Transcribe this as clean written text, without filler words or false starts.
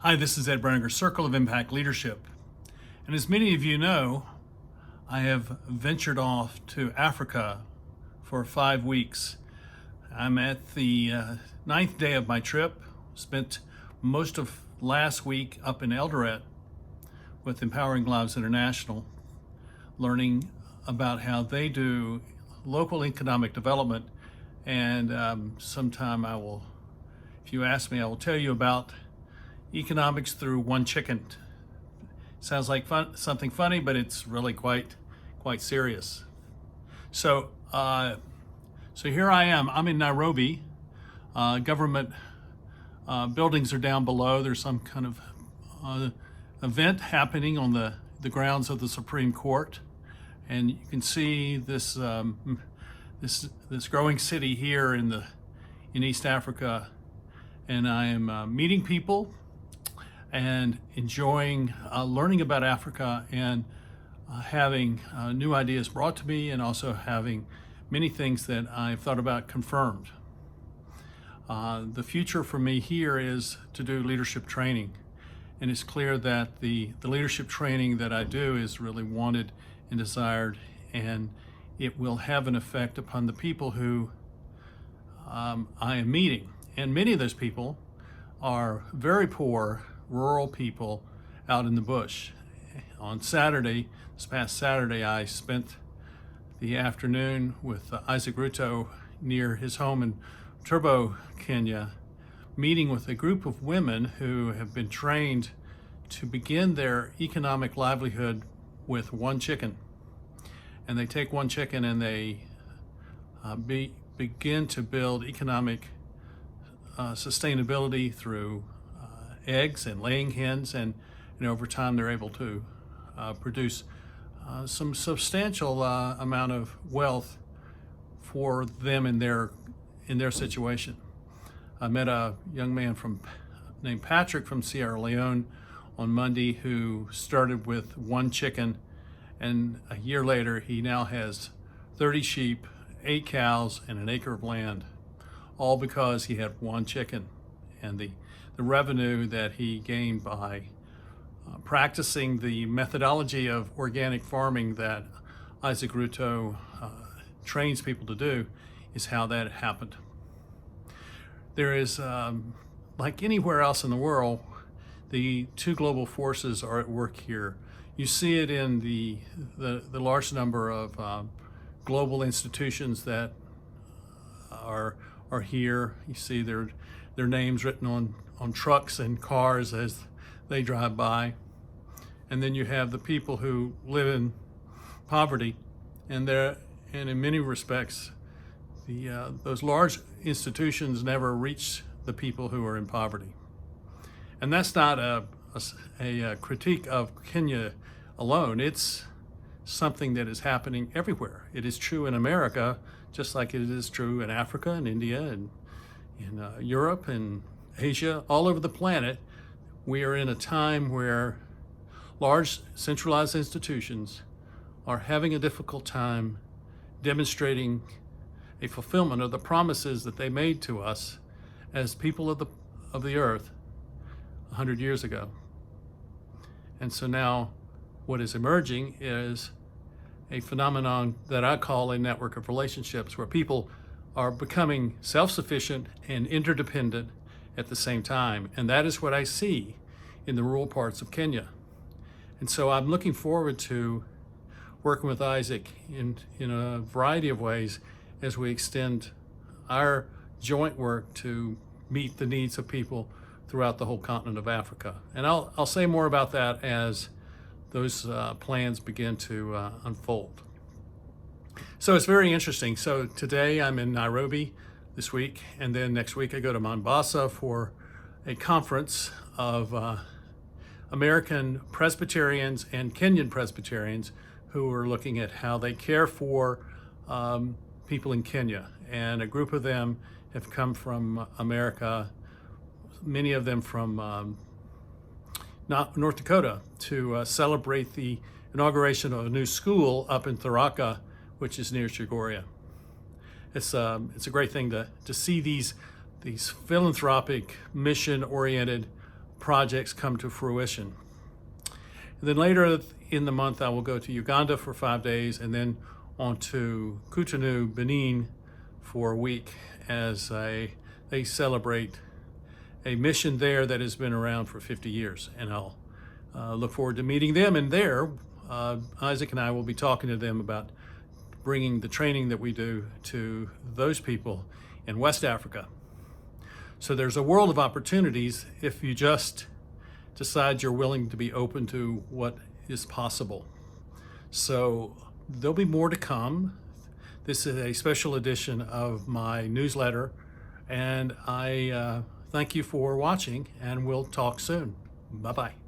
Hi, this is Ed Brenninger, Circle of Impact Leadership. And as many of you know, I have ventured off to Africa for 5 weeks. I'm at the ninth day of my trip, spent most of last week up in Eldoret with Empowering Lives International, learning about how they do local economic development. And sometime if you ask me, I will tell you about economics through one chicken. Sounds like something funny, but it's really quite serious. So here I am. I'm in Nairobi. Government buildings are down below. There's some kind of event happening on the grounds of the Supreme Court, and you can see this this growing city here in East Africa. And I am meeting people and enjoying learning about Africa and having new ideas brought to me, and also having many things that I've thought about confirmed. The future for me here is to do leadership training, and it's clear that the leadership training that I do is really wanted and desired, and it will have an effect upon the people who I am meeting. And many of those people are very poor rural people out in the bush. On Saturday, this past Saturday, I spent the afternoon with Isaac Ruto near his home in Turbo, Kenya, meeting with a group of women who have been trained to begin their economic livelihood with one chicken. And they take one chicken and they begin to build economic sustainability through eggs and laying hens, and over time they're able to produce some substantial amount of wealth for them in their situation. I met a young man named Patrick from Sierra Leone on Monday who started with one chicken, and a year later he now has 30 sheep, 8 cows, and an acre of land, all because he had one chicken. And the revenue that he gained by practicing the methodology of organic farming that Isaac Ruto trains people to do is how that happened. There is, like anywhere else in the world, the two global forces are at work here. You see it in the large number of global institutions that are here. You see their names written on trucks and cars as they drive by. And then you have the people who live in poverty, and in many respects, those large institutions never reach the people who are in poverty. And that's not a critique of Kenya alone. It's something that is happening everywhere. It is true in America, just like it is true in Africa and India and in Europe and Asia, all over the planet. We are in a time where large centralized institutions are having a difficult time demonstrating a fulfillment of the promises that they made to us as people of the earth 100 years ago. And so now what is emerging is a phenomenon that I call a network of relationships, where people are becoming self-sufficient and interdependent at the same time. And that is what I see in the rural parts of Kenya. And so I'm looking forward to working with Isaac in a variety of ways as we extend our joint work to meet the needs of people throughout the whole continent of Africa. And I'll say more about that as those plans begin to unfold. So it's very interesting. So today I'm in Nairobi this week, and then next week I go to Mombasa for a conference of American Presbyterians and Kenyan Presbyterians who are looking at how they care for people in Kenya. And a group of them have come from America, many of them from North Dakota, to celebrate the inauguration of a new school up in Tharaka, which is near Chogoria. It's a great thing to see these philanthropic, mission-oriented projects come to fruition. And then later in the month, I will go to Uganda for 5 days and then on to Cotonou, Benin for a week as they celebrate a mission there that has been around for 50 years. And I'll look forward to meeting them. And there, Isaac and I will be talking to them about bringing the training that we do to those people in West Africa. So there's a world of opportunities if you just decide you're willing to be open to what is possible. So there'll be more to come. This is a special edition of my newsletter, and I thank you for watching, and we'll talk soon. Bye-bye.